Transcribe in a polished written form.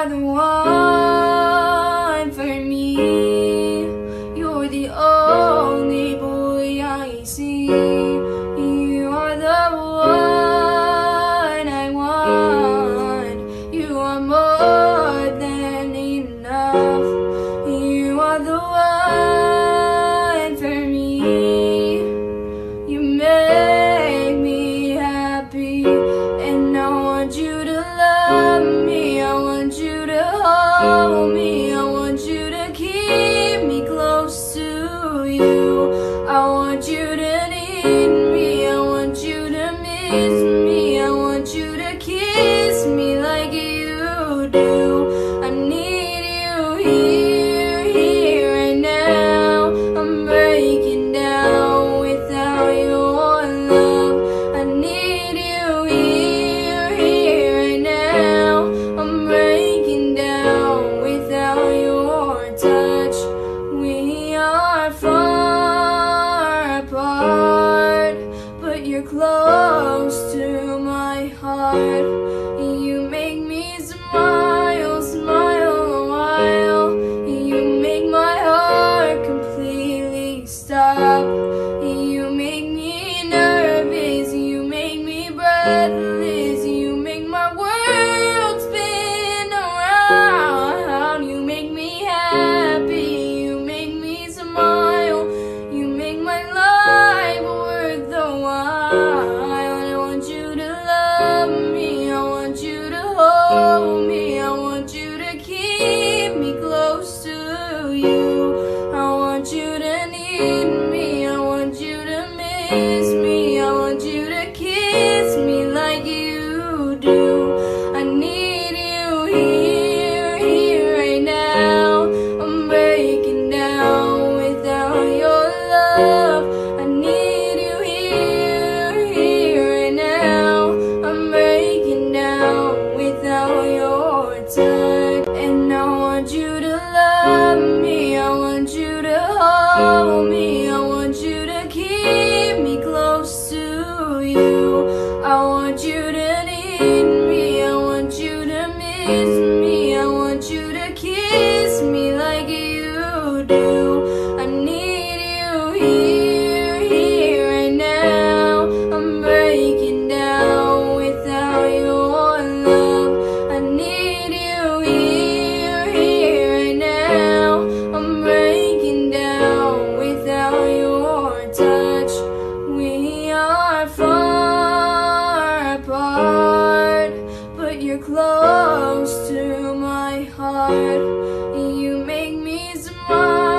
are the one for me. You're the only boy I see. You are the one I want. You are more than enough. You are the one for me. You make me happy, and I want you to love me. I want you to hold me. I want you to keep me close to you. I want you to need me. I want you to miss me. I want you to kiss me like you do. I need you here, here right now. I'm breaking down without your love. I need you here, here right now. I'm breaking down without your touch. We are far apart, but you're close to my heart. You make me smile, smile a while. You make my heart completely stop. You make me nervous, you make me breathless. You make my world spin around. You make me happy, you make me smile. You make my life worth the while. I want you to love me, I want you to hold me. I want you to keep me close to you. I want you to need me, I want you to miss me. I want you to kiss me like you do. I need you here, here right now. I'm breaking down without your love. I need you here, here right now. I'm breaking down without your touch. And I want you to love me, I want you to hold me. I want you to keep me close to you. I want you to need me, I want you to miss me. I want you to kiss me like you do. I need you here, here right now. I'm breaking down without your love. I need you here, here right now. I'm breaking down without your touch. We are far apart, but you're close to my heart. You make me smile.